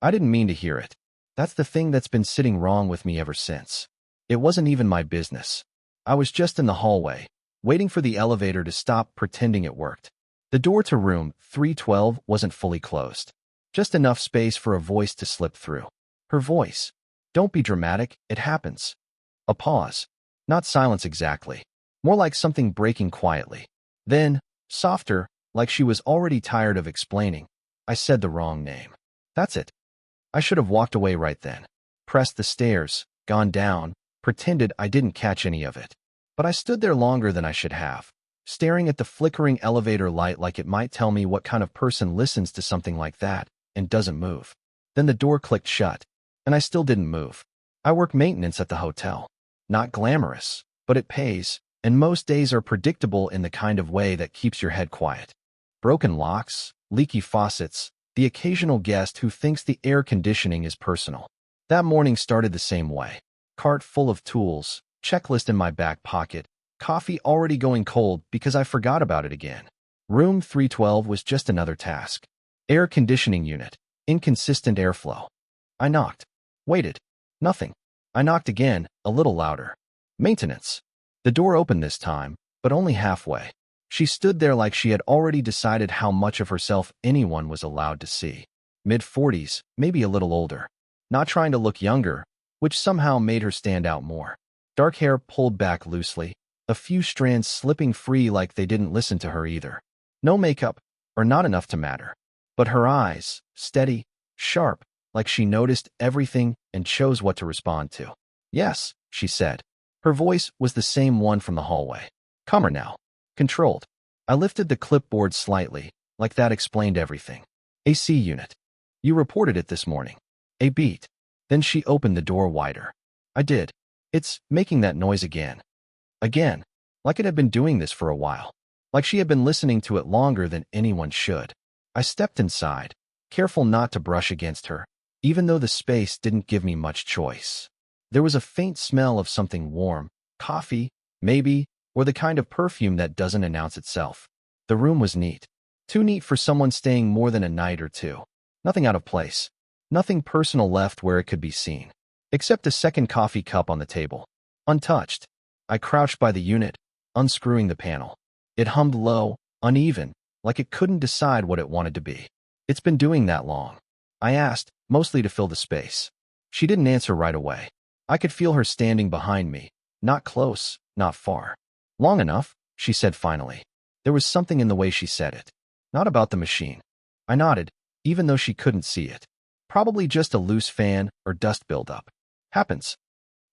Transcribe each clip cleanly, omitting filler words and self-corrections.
I didn't mean to hear it. That's the thing that's been sitting wrong with me ever since. It wasn't even my business. I was just in the hallway, waiting for the elevator to stop pretending it worked. The door to room 312 wasn't fully closed. Just enough space for a voice to slip through. Her voice. Don't be dramatic, it happens. A pause. Not silence exactly. More like something breaking quietly. Then, softer, like she was already tired of explaining, I said the wrong name. That's it. I should have walked away right then. Pressed the stairs, gone down, pretended I didn't catch any of it. But I stood there longer than I should have, staring at the flickering elevator light like it might tell me what kind of person listens to something like that and doesn't move. Then the door clicked shut, and I still didn't move. I work maintenance at the hotel. Not glamorous, but it pays, and most days are predictable in the kind of way that keeps your head quiet. Broken locks, leaky faucets, the occasional guest who thinks the air conditioning is personal. That morning started the same way. Cart full of tools, checklist in my back pocket, coffee already going cold because I forgot about it again. Room 312 was just another task. Air conditioning unit, inconsistent airflow. I knocked. Waited. Nothing. I knocked again, a little louder. Maintenance. The door opened this time, but only halfway. She stood there like she had already decided how much of herself anyone was allowed to see. Mid-40s, maybe a little older. Not trying to look younger, which somehow made her stand out more. Dark hair pulled back loosely, a few strands slipping free like they didn't listen to her either. No makeup, or not enough to matter. But her eyes, steady, sharp, like she noticed everything and chose what to respond to. Yes, she said. Her voice was the same one from the hallway. Calmer now. Controlled. I lifted the clipboard slightly, like that explained everything. AC unit. You reported it this morning. A beat. Then she opened the door wider. I did. It's making that noise again. Again. Like it had been doing this for a while. Like she had been listening to it longer than anyone should. I stepped inside, careful not to brush against her, even though the space didn't give me much choice. There was a faint smell of something warm, coffee, maybe, or the kind of perfume that doesn't announce itself. The room was neat. Too neat for someone staying more than a night or two. Nothing out of place. Nothing personal left where it could be seen. Except a second coffee cup on the table. Untouched. I crouched by the unit, unscrewing the panel. It hummed low, uneven, like it couldn't decide what it wanted to be. It's been doing that long. I asked, mostly to fill the space. She didn't answer right away. I could feel her standing behind me. Not close, not far. Long enough, she said finally. There was something in the way she said it. Not about the machine. I nodded, even though she couldn't see it. Probably just a loose fan or dust buildup. Happens.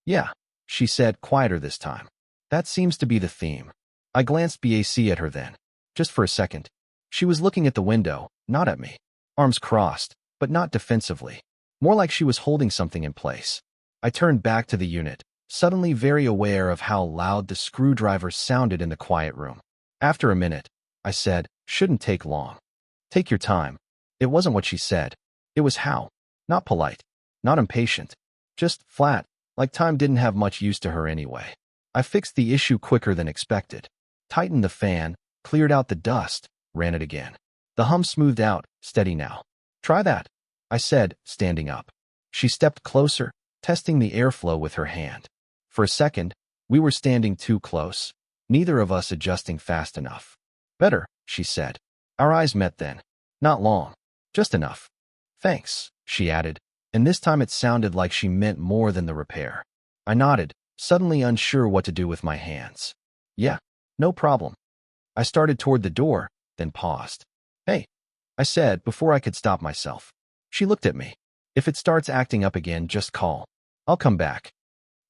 Yeah, she said, quieter this time. That seems to be the theme. I glanced back at her then. Just for a second. She was looking at the window, not at me. Arms crossed, but not defensively. More like she was holding something in place. I turned back to the unit, suddenly very aware of how loud the screwdriver sounded in the quiet room. After a minute, I said, shouldn't take long. Take your time. It wasn't what she said. It was how. Not polite. Not impatient. Just flat, like time didn't have much use to her anyway. I fixed the issue quicker than expected. Tightened the fan, cleared out the dust, ran it again. The hum smoothed out, steady now. Try that, I said, standing up. She stepped closer, testing the airflow with her hand. For a second, we were standing too close, neither of us adjusting fast enough. Better, she said. Our eyes met then. Not long. Just enough. Thanks, she added, and this time it sounded like she meant more than the repair. I nodded, suddenly unsure what to do with my hands. Yeah, no problem. I started toward the door, then paused. Hey, I said before I could stop myself. She looked at me. If it starts acting up again, just call. I'll come back.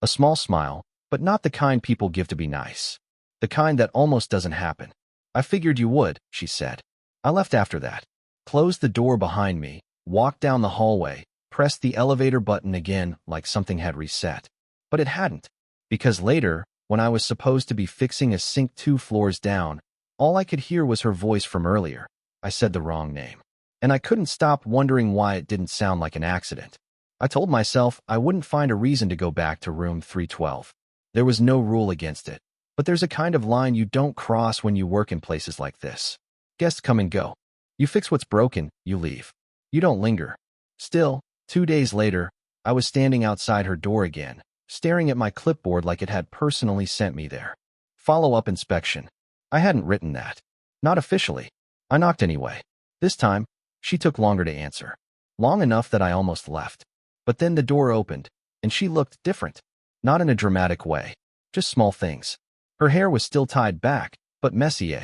A small smile, but not the kind people give to be nice. The kind that almost doesn't happen. I figured you would, she said. I left after that. Closed the door behind me, walked down the hallway, pressed the elevator button again like something had reset. But it hadn't. Because later, when I was supposed to be fixing a sink 2 floors down, all I could hear was her voice from earlier. I said the wrong name. And I couldn't stop wondering why it didn't sound like an accident. I told myself I wouldn't find a reason to go back to room 312. There was no rule against it. But there's a kind of line you don't cross when you work in places like this. Guests come and go. You fix what's broken, you leave. You don't linger. Still, 2 days later, I was standing outside her door again, staring at my clipboard like it had personally sent me there. Follow-up inspection. I hadn't written that. Not officially. I knocked anyway. This time, she took longer to answer. Long enough that I almost left. But then the door opened, and she looked different. Not in a dramatic way. Just small things. Her hair was still tied back, but messy,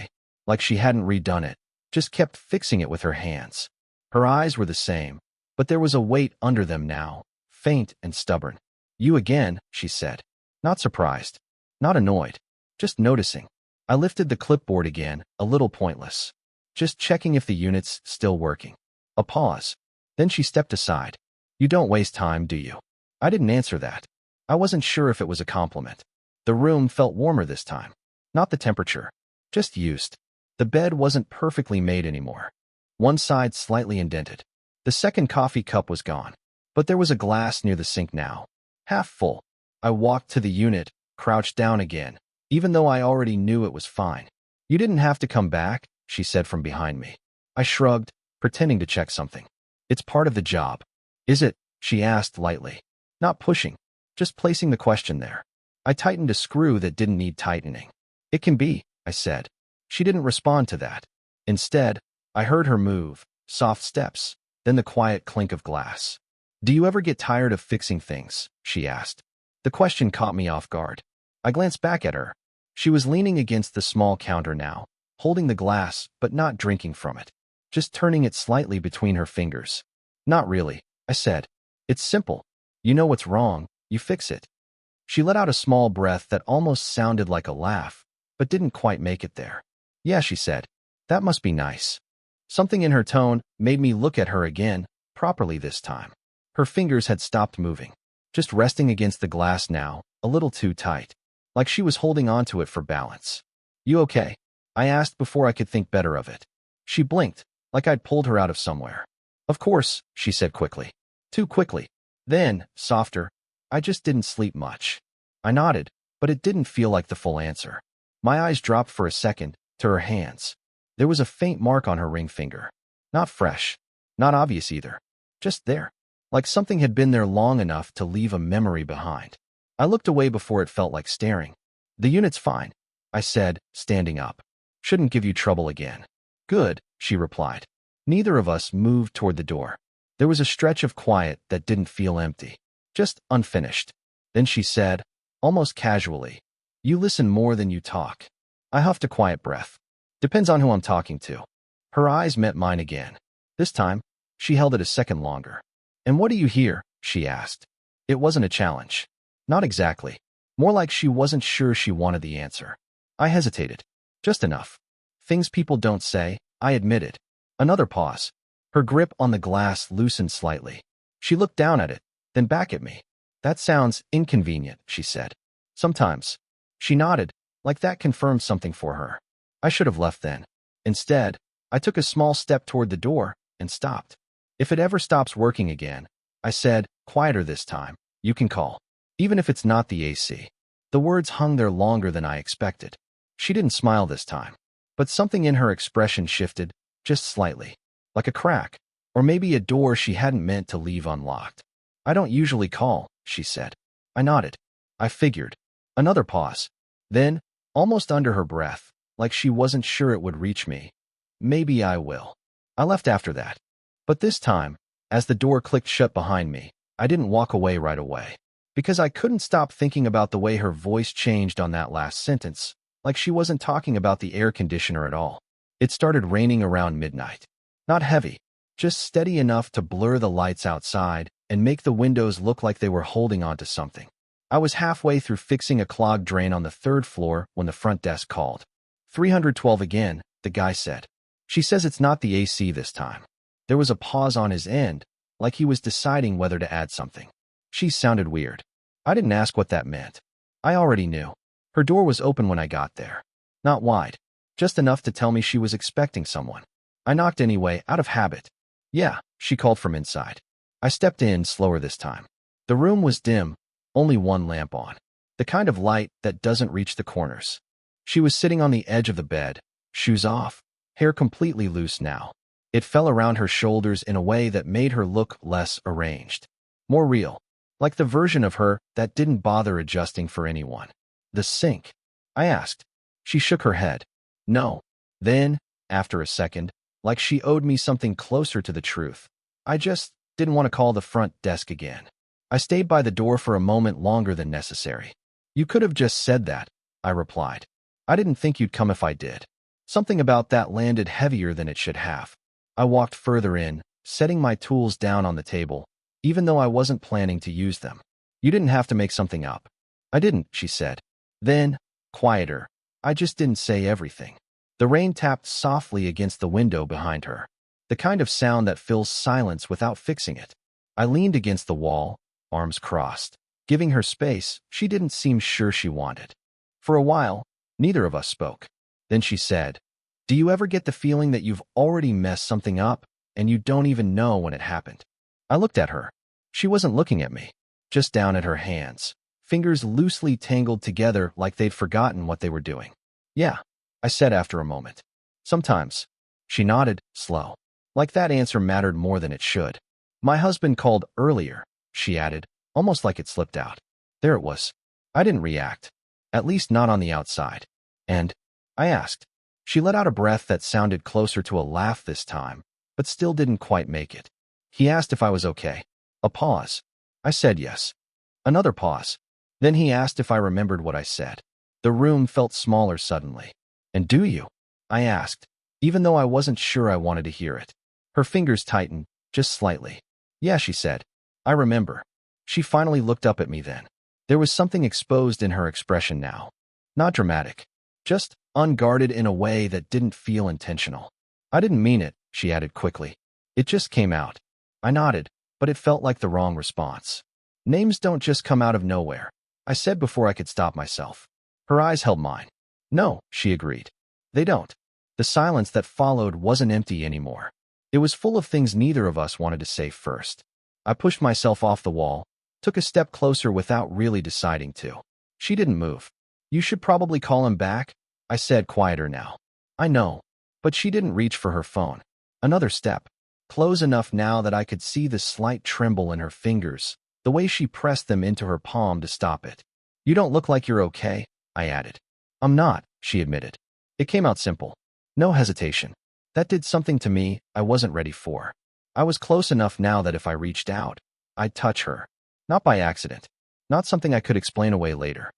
like she hadn't redone it. Just kept fixing it with her hands. Her eyes were the same, but there was a weight under them now, faint and stubborn. You again, she said. Not surprised. Not annoyed. Just noticing. I lifted the clipboard again, a little pointless. Just checking if the unit's still working. A pause. Then she stepped aside. You don't waste time, do you? I didn't answer that. I wasn't sure if it was a compliment. The room felt warmer this time. Not the temperature. Just used. The bed wasn't perfectly made anymore. One side slightly indented. The second coffee cup was gone. But there was a glass near the sink now. Half full. I walked to the unit, crouched down again, even though I already knew it was fine. You didn't have to come back, she said from behind me. I shrugged, pretending to check something. It's part of the job. Is it? She asked lightly. Not pushing, just placing the question there. I tightened a screw that didn't need tightening. It can be, I said. She didn't respond to that. Instead, I heard her move, soft steps, then the quiet clink of glass. Do you ever get tired of fixing things? She asked. The question caught me off guard. I glanced back at her. She was leaning against the small counter now, holding the glass but not drinking from it, just turning it slightly between her fingers. Not really, I said. It's simple. You know what's wrong, you fix it. She let out a small breath that almost sounded like a laugh, but didn't quite make it there. Yeah, she said. That must be nice. Something in her tone made me look at her again, properly this time. Her fingers had stopped moving, just resting against the glass now, a little too tight, like she was holding onto it for balance. You okay? I asked before I could think better of it. She blinked, like I'd pulled her out of somewhere. Of course, she said quickly. Too quickly. Then, softer, I just didn't sleep much. I nodded, but it didn't feel like the full answer. My eyes dropped for a second, to her hands. There was a faint mark on her ring finger. Not fresh. Not obvious either. Just there. Like something had been there long enough to leave a memory behind. I looked away before it felt like staring. The unit's fine, I said, standing up. Shouldn't give you trouble again. Good, she replied. Neither of us moved toward the door. There was a stretch of quiet that didn't feel empty, just unfinished. Then she said, almost casually, you listen more than you talk. I huffed a quiet breath. Depends on who I'm talking to. Her eyes met mine again. This time, she held it a second longer. And what do you hear? She asked. It wasn't a challenge. Not exactly. More like she wasn't sure she wanted the answer. I hesitated. Just enough. Things people don't say, I admitted. Another pause. Her grip on the glass loosened slightly. She looked down at it, then back at me. That sounds inconvenient, she said. Sometimes. She nodded, like that confirmed something for her. I should have left then. Instead, I took a small step toward the door and stopped. If it ever stops working again, I said, quieter this time, you can call. Even if it's not the AC. The words hung there longer than I expected. She didn't smile this time. But something in her expression shifted, just slightly. Like a crack, or maybe a door she hadn't meant to leave unlocked. I don't usually call, she said. I nodded. I figured. Another pause. Then, almost under her breath, like she wasn't sure it would reach me. Maybe I will. I left after that. But this time, as the door clicked shut behind me, I didn't walk away right away. Because I couldn't stop thinking about the way her voice changed on that last sentence, like she wasn't talking about the air conditioner at all. It started raining around midnight. Not heavy, just steady enough to blur the lights outside and make the windows look like they were holding onto something. I was halfway through fixing a clogged drain on the third floor when the front desk called. 312 again, the guy said. She says it's not the AC this time. There was a pause on his end, like he was deciding whether to add something. She sounded weird. I didn't ask what that meant. I already knew. Her door was open when I got there. Not wide, just enough to tell me she was expecting someone. I knocked anyway, out of habit. Yeah, she called from inside. I stepped in slower this time. The room was dim, only one lamp on. The kind of light that doesn't reach the corners. She was sitting on the edge of the bed, shoes off, hair completely loose now. It fell around her shoulders in a way that made her look less arranged, more real, like the version of her that didn't bother adjusting for anyone. The sink? I asked. She shook her head. No. Then, after a second, like she owed me something closer to the truth, I just didn't want to call the front desk again. I stayed by the door for a moment longer than necessary. You could have just said that, I replied. I didn't think you'd come if I did. Something about that landed heavier than it should have. I walked further in, setting my tools down on the table, even though I wasn't planning to use them. You didn't have to make something up. I didn't, she said. Then, quieter, I just didn't say everything. The rain tapped softly against the window behind her, the kind of sound that fills silence without fixing it. I leaned against the wall, arms crossed, giving her space she didn't seem sure she wanted. For a while, neither of us spoke. Then she said, "Do you ever get the feeling that you've already messed something up and you don't even know when it happened?" I looked at her. She wasn't looking at me, just down at her hands, fingers loosely tangled together like they'd forgotten what they were doing. "Yeah," I said after a moment. "Sometimes." She nodded, slow. Like that answer mattered more than it should. "My husband called earlier," she added, almost like it slipped out. There it was. I didn't react, at least not on the outside. "And?" I asked. She let out a breath that sounded closer to a laugh this time, but still didn't quite make it. "He asked if I was okay." A pause. I said yes. Another pause. Then he asked if I remembered what I said. The room felt smaller suddenly. "And do you?" I asked, even though I wasn't sure I wanted to hear it. Her fingers tightened, just slightly. "Yeah," she said. "I remember." She finally looked up at me then. There was something exposed in her expression now. Not dramatic. Just unguarded in a way that didn't feel intentional. "I didn't mean it," she added quickly. "It just came out." I nodded, but it felt like the wrong response. "Names don't just come out of nowhere," I said before I could stop myself. Her eyes held mine. "No," she agreed. "They don't." The silence that followed wasn't empty anymore. It was full of things neither of us wanted to say first. I pushed myself off the wall, took a step closer without really deciding to. She didn't move. "You should probably call him back," I said, quieter now. "I know." But she didn't reach for her phone. Another step. Close enough now that I could see the slight tremble in her fingers, the way she pressed them into her palm to stop it. "You don't look like you're okay," I added. "I'm not," she admitted. It came out simple. No hesitation. That did something to me I wasn't ready for. I was close enough now that if I reached out, I'd touch her. Not by accident. Not something I could explain away later.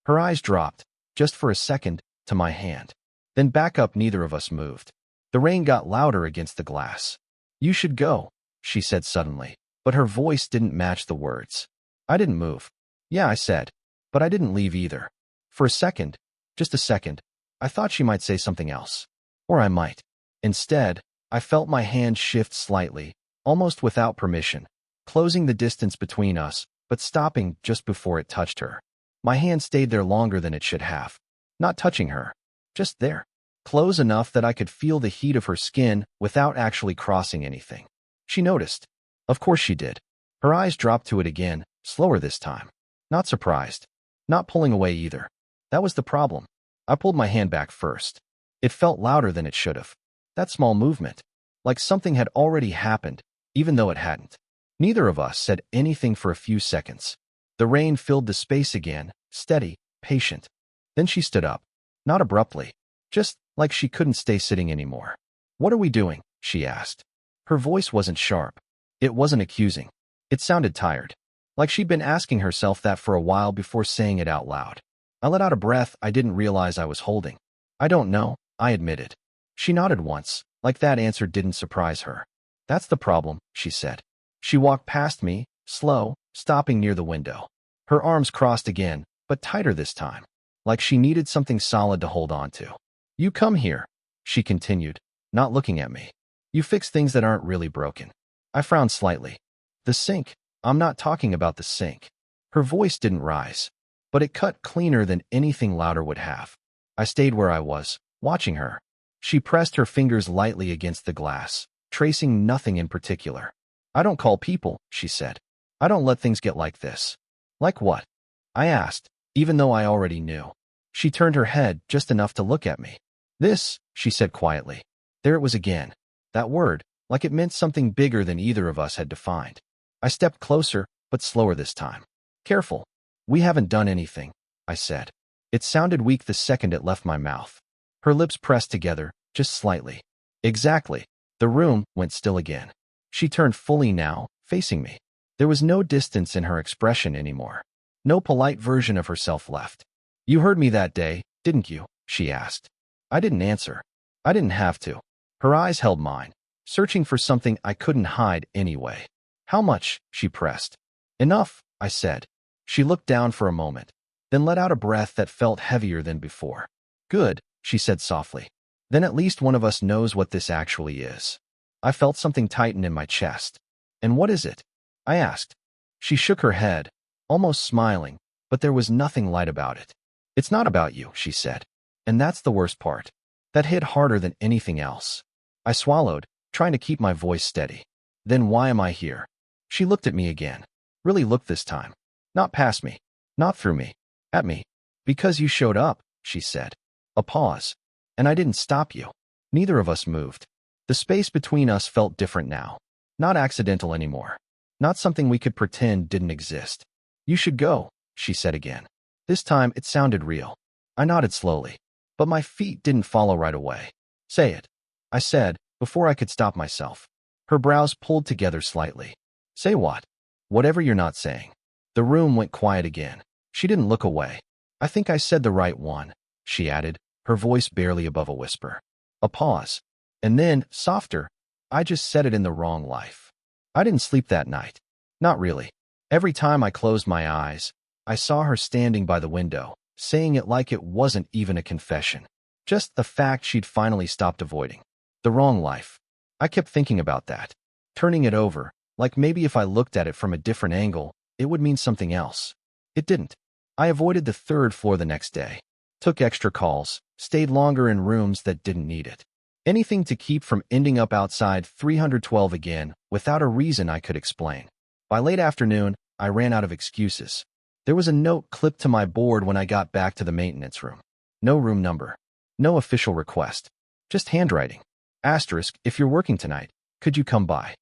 Her eyes dropped, just for a second, to my hand. Then back up. Neither of us moved. The rain got louder against the glass. "You should go," she said suddenly, but her voice didn't match the words. I didn't move. "Yeah," I said, but I didn't leave either. For a second, just a second, I thought she might say something else. Or I might. Instead, I felt my hand shift slightly, almost without permission, closing the distance between us, but stopping just before it touched her. My hand stayed there longer than it should have. Not touching her. Just there. Close enough that I could feel the heat of her skin without actually crossing anything. She noticed. Of course she did. Her eyes dropped to it again, slower this time. Not surprised. Not pulling away either. That was the problem. I pulled my hand back first. It felt louder than it should have. That small movement. Like something had already happened, even though it hadn't. Neither of us said anything for a few seconds. The rain filled the space again, steady, patient. Then she stood up. Not abruptly. Just like she couldn't stay sitting anymore. "What are we doing?" she asked. Her voice wasn't sharp. It wasn't accusing. It sounded tired. Like she'd been asking herself that for a while before saying it out loud. I let out a breath I didn't realize I was holding. "I don't know," I admitted. She nodded once, like that answer didn't surprise her. "That's the problem," she said. She walked past me, slow, stopping near the window. Her arms crossed again, but tighter this time, like she needed something solid to hold on to. "You come here," she continued, not looking at me. "You fix things that aren't really broken." I frowned slightly. "The sink. I'm not talking about the sink." Her voice didn't rise, but it cut cleaner than anything louder would have. I stayed where I was, watching her. She pressed her fingers lightly against the glass, tracing nothing in particular. "I don't call people," she said. "I don't let things get like this." "Like what?" I asked, even though I already knew. She turned her head just enough to look at me. "This," she said quietly. There it was again. That word, like it meant something bigger than either of us had defined. I stepped closer, but slower this time. Careful. We haven't done anything, I said. It sounded weak the second it left my mouth. Her lips pressed together, just slightly. Exactly. The room went still again. She turned fully now, facing me. There was no distance in her expression anymore. No polite version of herself left. You heard me that day, didn't you? She asked. I didn't answer. I didn't have to. Her eyes held mine, searching for something I couldn't hide anyway. How much? She pressed. Enough, I said. She looked down for a moment, then let out a breath that felt heavier than before. Good, she said softly. Then at least one of us knows what this actually is. I felt something tighten in my chest. And what is it? I asked. She shook her head, almost smiling, but there was nothing light about it. It's not about you, she said. And that's the worst part. That hit harder than anything else. I swallowed, trying to keep my voice steady. Then why am I here? She looked at me again. Really looked this time. Not past me. Not through me. At me. Because you showed up, she said. A pause. And I didn't stop you. Neither of us moved. The space between us felt different now. Not accidental anymore. Not something we could pretend didn't exist. You should go, she said again. This time it sounded real. I nodded slowly, but my feet didn't follow right away. Say it, I said, before I could stop myself. Her brows pulled together slightly. Say what? Whatever you're not saying. The room went quiet again. She didn't look away. I think I said the right one, she added, her voice barely above a whisper. A pause. And then, softer, I just said it in the wrong life. I didn't sleep that night. Not really. Every time I closed my eyes, I saw her standing by the window, saying it like it wasn't even a confession. Just the fact she'd finally stopped avoiding. The wrong life. I kept thinking about that. Turning it over, like maybe if I looked at it from a different angle, it would mean something else. It didn't. I avoided the third floor the next day. Took extra calls, stayed longer in rooms that didn't need it. Anything to keep from ending up outside 312 again, without a reason I could explain. By late afternoon, I ran out of excuses. There was a note clipped to my board when I got back to the maintenance room. No room number. No official request. Just handwriting. Asterisk, if you're working tonight, could you come by?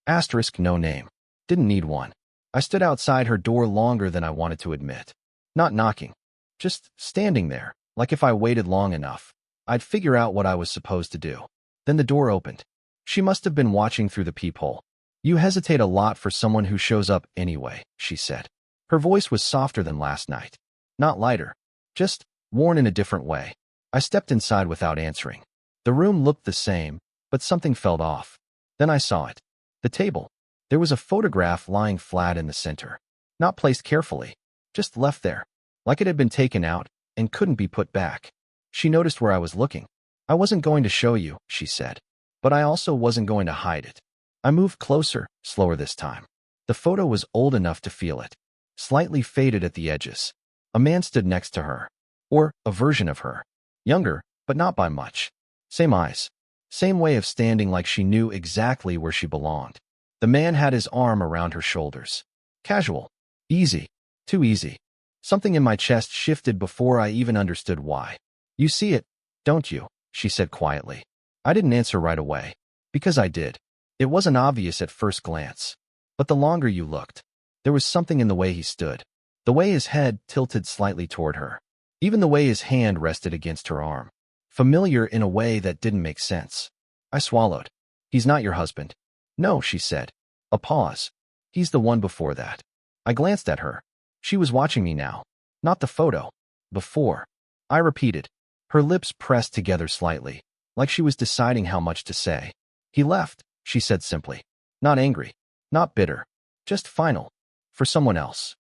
Asterisk, no name. Didn't need one. I stood outside her door longer than I wanted to admit. Not knocking. Just standing there, like if I waited long enough, I'd figure out what I was supposed to do. Then the door opened. She must have been watching through the peephole. You hesitate a lot for someone who shows up anyway, she said. Her voice was softer than last night. Not lighter. Just worn in a different way. I stepped inside without answering. The room looked the same, but something felt off. Then I saw it. The table. There was a photograph lying flat in the center. Not placed carefully. Just left there. Like it had been taken out and couldn't be put back. She noticed where I was looking. I wasn't going to show you, she said. But I also wasn't going to hide it. I moved closer, slower this time. The photo was old enough to feel it. Slightly faded at the edges. A man stood next to her. Or a version of her. Younger, but not by much. Same eyes. Same way of standing like she knew exactly where she belonged. The man had his arm around her shoulders. Casual. Easy. Too easy. Something in my chest shifted before I even understood why. You see it, don't you? She said quietly. I didn't answer right away. Because I did. It wasn't obvious at first glance. But the longer you looked, there was something in the way he stood. The way his head tilted slightly toward her. Even the way his hand rested against her arm. Familiar in a way that didn't make sense. I swallowed. He's not your husband. No, she said. A pause. He's the one before that. I glanced at her. She was watching me now. Not the photo. Before. I repeated. Her lips pressed together slightly, like she was deciding how much to say. He left, she said simply. Not angry. Not bitter. Just final. For someone else.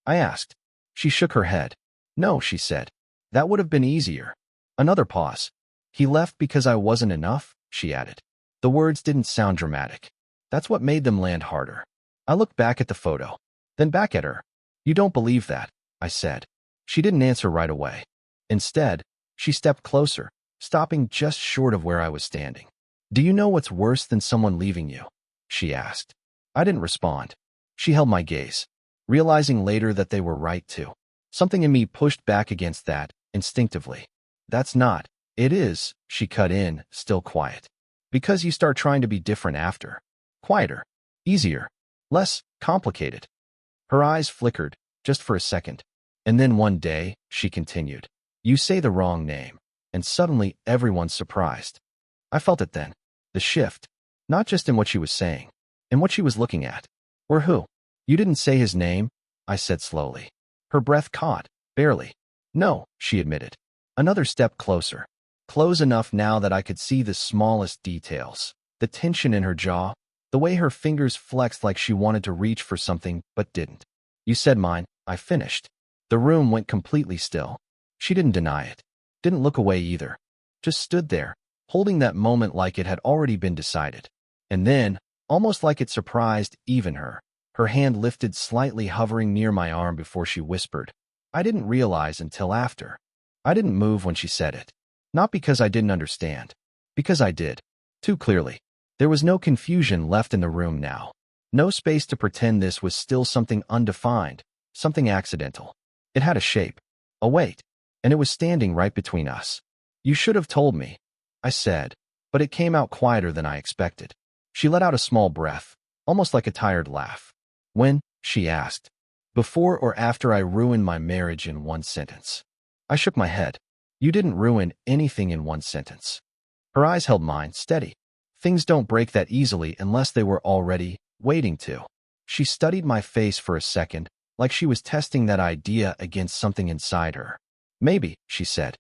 I asked. She shook her head. No, she said. That would have been easier. Another pause. He left because I wasn't enough, she added. The words didn't sound dramatic. That's what made them land harder. I looked back at the photo, then back at her. You don't believe that, I said. She didn't answer right away. Instead, she stepped closer, stopping just short of where I was standing. Do you know what's worse than someone leaving you? She asked. I didn't respond. She held my gaze, realizing later that they were right too. Something in me pushed back against that, instinctively. That's not. It is, she cut in, still quiet. Because you start trying to be different after. Quieter. Easier. Less complicated. Her eyes flickered, just for a second. And then one day, she continued. You say the wrong name. And suddenly, everyone's surprised. I felt it then. The shift. Not just in what she was saying. In what she was looking at. Or who. You didn't say his name, I said slowly. Her breath caught. Barely. No, she admitted. Another step closer. Close enough now that I could see the smallest details. The tension in her jaw. The way her fingers flexed like she wanted to reach for something but didn't. You said mine, I finished. The room went completely still. She didn't deny it. Didn't look away either. Just stood there, holding that moment like it had already been decided. And then, almost like it surprised even her, her hand lifted slightly, hovering near my arm before she whispered. I didn't realize until after. I didn't move when she said it. Not because I didn't understand. Because I did. Too clearly. There was no confusion left in the room now. No space to pretend this was still something undefined, something accidental. It had a shape, a weight, and it was standing right between us. You should have told me, I said, but it came out quieter than I expected. She let out a small breath, almost like a tired laugh. When? She asked. Before or after I ruined my marriage in one sentence. I shook my head. You didn't ruin anything in one sentence. Her eyes held mine, steady. Things don't break that easily unless they were already waiting to. She studied my face for a second, like she was testing that idea against something inside her. Maybe, she said.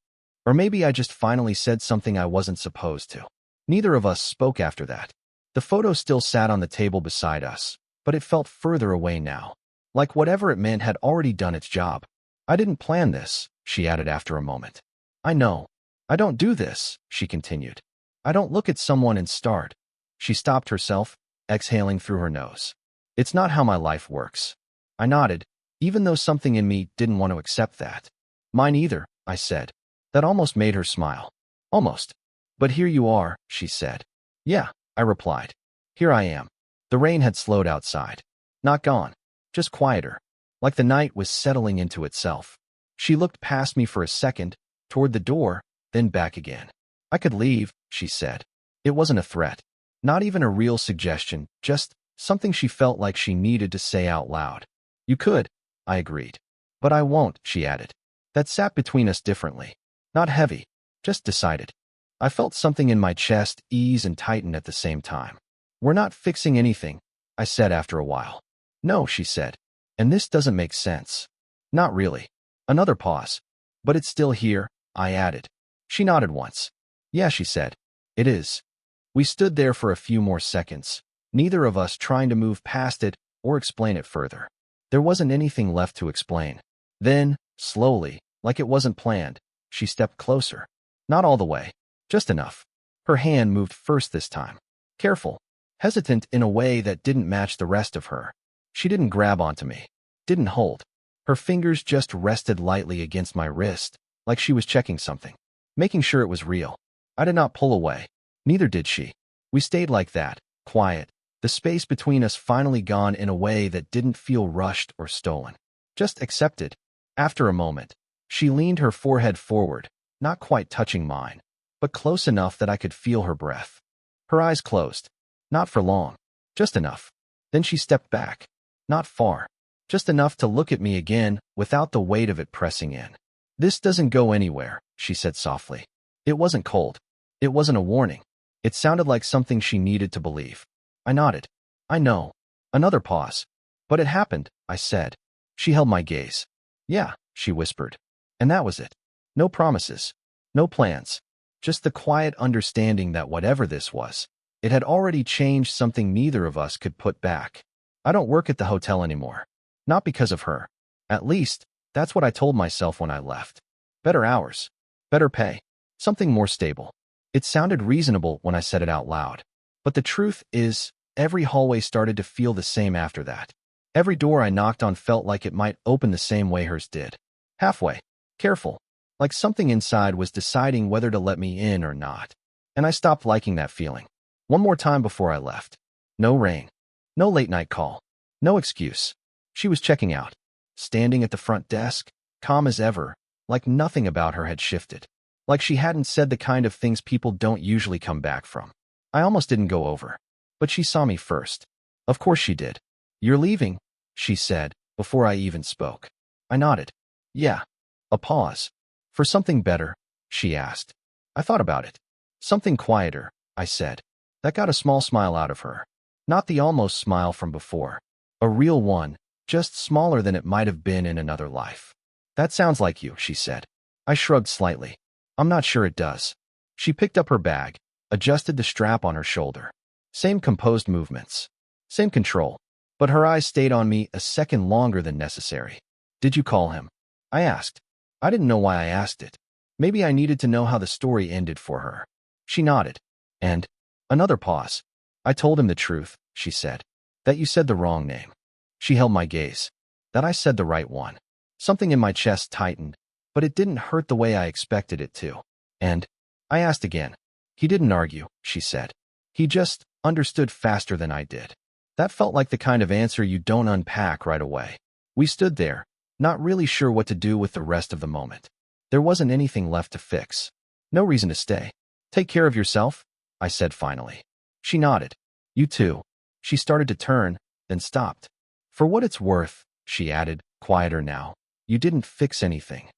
Or maybe I just finally said something I wasn't supposed to. Neither of us spoke after that. The photo still sat on the table beside us, but it felt further away now. Like whatever it meant had already done its job. I didn't plan this, she added after a moment. I know. I don't do this, she continued. I don't look at someone and start. She stopped herself, exhaling through her nose. It's not how my life works. I nodded, even though something in me didn't want to accept that. Mine either, I said. That almost made her smile. Almost. But here you are, she said. Yeah, I replied. Here I am. The rain had slowed outside. Not gone. Just quieter. Like the night was settling into itself. She looked past me for a second, toward the door, then back again. I could leave, she said. It wasn't a threat. Not even a real suggestion, just something she felt like she needed to say out loud. You could, I agreed. But I won't, she added. That sat between us differently. Not heavy, just decided. I felt something in my chest ease and tighten at the same time. We're not fixing anything, I said after a while. No, she said. And this doesn't make sense. Not really. Another pause. But it's still here, I added. She nodded once. Yeah, she said. It is. We stood there for a few more seconds, neither of us trying to move past it or explain it further. There wasn't anything left to explain. Then, slowly, like it wasn't planned, she stepped closer. Not all the way. Just enough. Her hand moved first this time. Careful. Hesitant in a way that didn't match the rest of her. She didn't grab onto me. Didn't hold. Her fingers just rested lightly against my wrist, like she was checking something. Making sure it was real. I did not pull away. Neither did she. We stayed like that, quiet, the space between us finally gone in a way that didn't feel rushed or stolen. Just accepted. After a moment, she leaned her forehead forward, not quite touching mine, but close enough that I could feel her breath. Her eyes closed. Not for long. Just enough. Then she stepped back. Not far. Just enough to look at me again without the weight of it pressing in. This doesn't go anywhere, she said softly. It wasn't cold. It wasn't a warning. It sounded like something she needed to believe. I nodded. I know. Another pause. But it happened, I said. She held my gaze. Yeah, she whispered. And that was it. No promises. No plans. Just the quiet understanding that whatever this was, it had already changed something neither of us could put back. I don't work at the hotel anymore. Not because of her. At least, that's what I told myself when I left. Better hours. Better pay. Something more stable. It sounded reasonable when I said it out loud. But the truth is, every hallway started to feel the same after that. Every door I knocked on felt like it might open the same way hers did. Halfway. Careful. Like something inside was deciding whether to let me in or not. And I stopped liking that feeling. One more time before I left. No rain. No late night call. No excuse. She was checking out. Standing at the front desk, calm as ever, like nothing about her had shifted. Like she hadn't said the kind of things people don't usually come back from. I almost didn't go over. But she saw me first. Of course she did. You're leaving, she said, before I even spoke. I nodded. Yeah. A pause. For something better, she asked. I thought about it. Something quieter, I said. That got a small smile out of her. Not the almost smile from before. A real one, just smaller than it might have been in another life. That sounds like you, she said. I shrugged slightly. I'm not sure it does. She picked up her bag, adjusted the strap on her shoulder. Same composed movements. Same control. But her eyes stayed on me a second longer than necessary. Did you call him? I asked. I didn't know why I asked it. Maybe I needed to know how the story ended for her. She nodded. And another pause. I told him the truth, she said. That you said the wrong name. She held my gaze. That I said the right one. Something in my chest tightened, but it didn't hurt the way I expected it to. And I asked again. He didn't argue, she said. He just understood faster than I did. That felt like the kind of answer you don't unpack right away. We stood there, not really sure what to do with the rest of the moment. There wasn't anything left to fix. No reason to stay. Take care of yourself, I said finally. She nodded. You too. She started to turn, then stopped. For what it's worth, she added, quieter now. You didn't fix anything.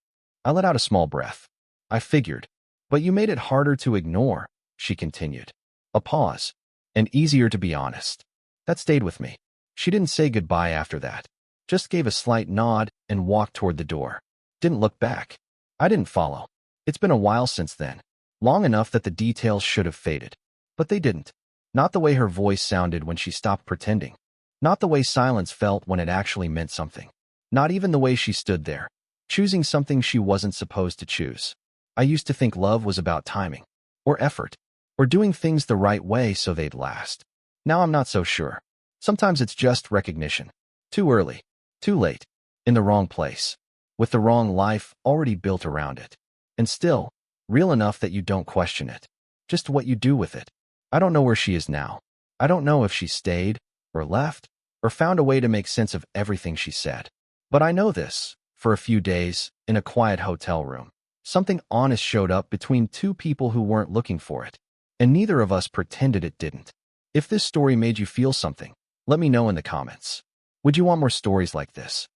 I let out a small breath. I figured. But you made it harder to ignore, she continued. A pause. And easier to be honest. That stayed with me. She didn't say goodbye after that. Just gave a slight nod and walked toward the door. Didn't look back. I didn't follow. It's been a while since then. Long enough that the details should have faded. But they didn't. Not the way her voice sounded when she stopped pretending. Not the way silence felt when it actually meant something. Not even the way she stood there, choosing something she wasn't supposed to choose. I used to think love was about timing, or effort, or doing things the right way so they'd last. Now I'm not so sure. Sometimes it's just recognition. Too early, too late, in the wrong place, with the wrong life already built around it. And still, real enough that you don't question it. Just what you do with it. I don't know where she is now. I don't know if she stayed, or left, or found a way to make sense of everything she said. But I know this. For a few days, in a quiet hotel room, something honest showed up between two people who weren't looking for it. And neither of us pretended it didn't. If this story made you feel something, let me know in the comments. Would you want more stories like this?